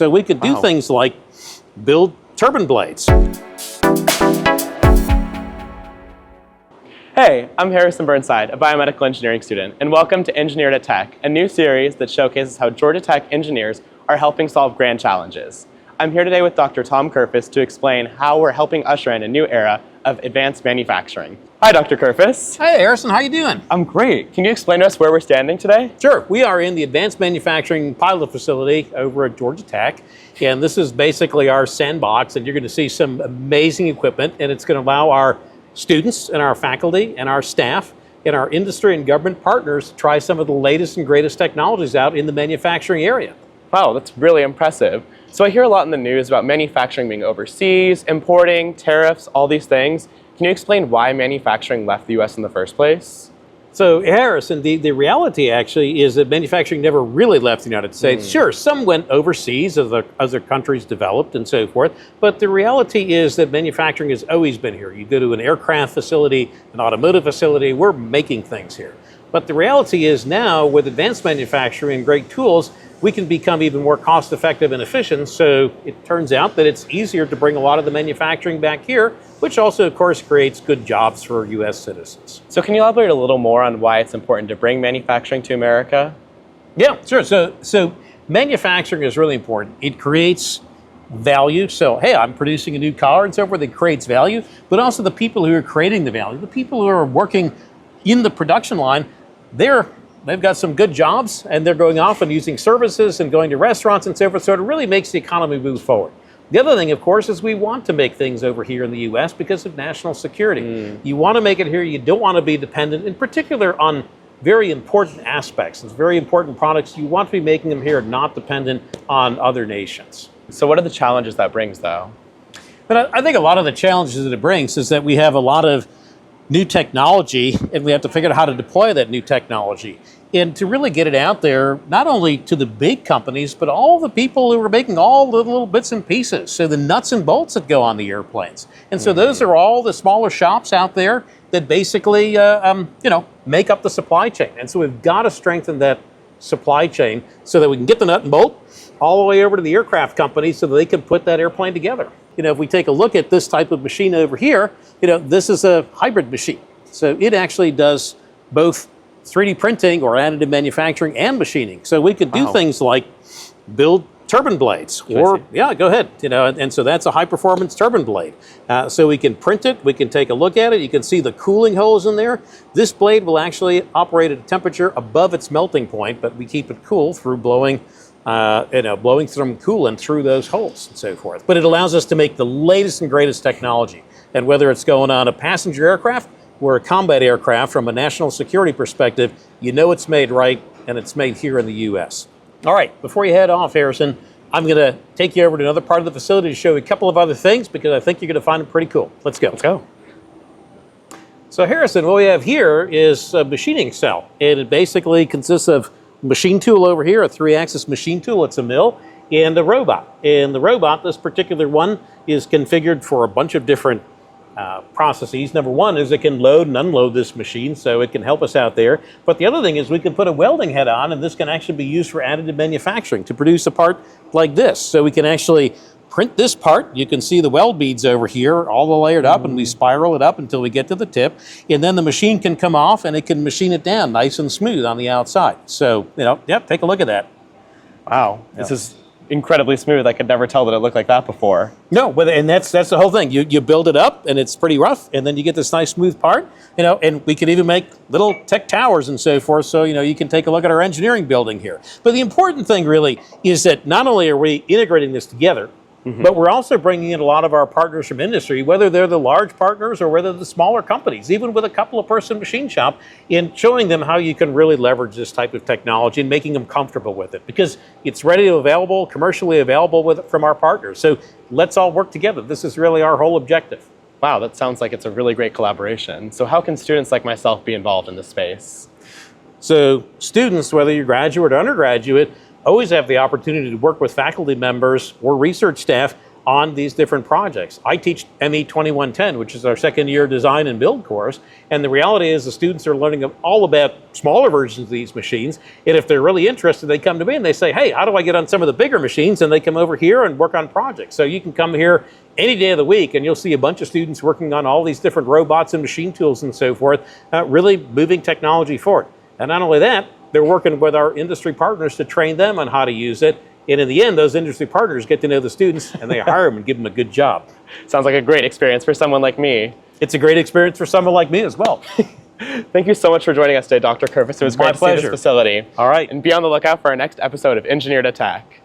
So we could do things like build turbine blades. Hey, I'm Harrison Burnside, a biomedical engineering student, and welcome to Engineered at Tech, a new series that showcases how Georgia Tech engineers are helping solve grand challenges. I'm here today with Dr. Tom Kerfis to explain how we're helping usher in a new era of advanced manufacturing. Hi, Dr. Kerfis. Hey, Harrison, how you doing? I'm great. Can you explain to us where we're standing today? Sure. We are in the Advanced Manufacturing Pilot Facility over at Georgia Tech, and this is basically our sandbox, and you're going to see some amazing equipment, and it's going to allow our students and our faculty and our staff and our industry and government partners to try some of the latest and greatest technologies out in the manufacturing area. Wow, that's really impressive. So I hear a lot in the news about manufacturing being overseas, importing, tariffs, all these things. Can you explain why manufacturing left the U.S. in the first place? So, Harrison, the reality actually is that manufacturing never really left the United States. Sure, some went overseas as other countries developed and so forth, but the reality is that manufacturing has always been here. You go to an aircraft facility, an automotive facility, we're making things here. But the reality is now, with advanced manufacturing and great tools, we can become even more cost effective and efficient. So it turns out that it's easier to bring a lot of the manufacturing back here, which also, of course, creates good jobs for U.S. citizens. So can you elaborate a little more on why it's important to bring manufacturing to America? Yeah, sure. So manufacturing is really important. It creates value. So, hey, I'm producing a new car and so forth. It creates value, but also the people who are creating the value, the people who are working in the production line, they've got some good jobs, and they're going off and using services and going to restaurants and so forth. So it really makes the economy move forward. The other thing, of course, is we want to make things over here in the U.S. because of national security. You want to make it here. You don't want to be dependent, in particular, on very important aspects. It's very important products. You want to be making them here, not dependent on other nations. So what are the challenges that brings, though? But I think a lot of the challenges that it brings is that we have a lot of new technology, and we have to figure out how to deploy that new technology. And to really get it out there, not only to the big companies, but all the people who are making all the little bits and pieces, so the nuts and bolts that go on the airplanes. And so those are all the smaller shops out there that basically, make up the supply chain. And so we've got to strengthen that supply chain so that we can get the nut and bolt all the way over to the aircraft companies so that they can put that airplane together. If we take a look at this type of machine over here, this is a hybrid machine. So it actually does both 3D printing or additive manufacturing and machining. So we could do things like build turbine blades go ahead. And so that's a high performance turbine blade. So we can print it, we can take a look at it. You can see the cooling holes in there. This blade will actually operate at a temperature above its melting point, but we keep it cool through blowing some coolant through those holes and so forth. But it allows us to make the latest and greatest technology. And whether it's going on a passenger aircraft or a combat aircraft, from a national security perspective, it's made right, and it's made here in the U.S. All right, before you head off, Harrison, I'm going to take you over to another part of the facility to show you a couple of other things, because I think you're going to find them pretty cool. Let's go. Let's go. So Harrison, what we have here is a machining cell, and it basically consists of machine tool over here, a 3-axis machine tool. It's a mill, and a robot. And the robot, this particular one, is configured for a bunch of different processes. Number one is it can load and unload this machine, so it can help us out there. But the other thing is we can put a welding head on, and this can actually be used for additive manufacturing to produce a part like this. So we can actually print this part. You can see the weld beads over here, all layered up, and we spiral it up until we get to the tip. And then the machine can come off, and it can machine it down nice and smooth on the outside. So, take a look at that. Wow, this is incredibly smooth. I could never tell that it looked like that before. No, and that's the whole thing. You build it up, and it's pretty rough, and then you get this nice smooth part. And we can even make little tech towers and so forth. So you can take a look at our engineering building here. But the important thing really is that not only are we integrating this together, but we're also bringing in a lot of our partners from industry, whether they're the large partners or whether the smaller companies, even with a couple of person machine shop, in showing them how you can really leverage this type of technology and making them comfortable with it, because it's readily available, commercially available from our partners. So let's all work together. This is really our whole objective. Wow, that sounds like it's a really great collaboration. So how can students like myself be involved in this space? So students, whether you're graduate or undergraduate, always have the opportunity to work with faculty members or research staff on these different projects. I teach ME 2110, which is our second year design and build course. And the reality is the students are learning all about smaller versions of these machines. And if they're really interested, they come to me and they say, hey, how do I get on some of the bigger machines? And they come over here and work on projects. So you can come here any day of the week and you'll see a bunch of students working on all these different robots and machine tools and so forth, really moving technology forward. And not only that, they're working with our industry partners to train them on how to use it. And in the end, those industry partners get to know the students and they hire them and give them a good job. Sounds like a great experience for someone like me. It's a great experience for someone like me as well. Thank you so much for joining us today, Dr. Curvis. It was great to see this facility. All right. And be on the lookout for our next episode of Engineered Attack.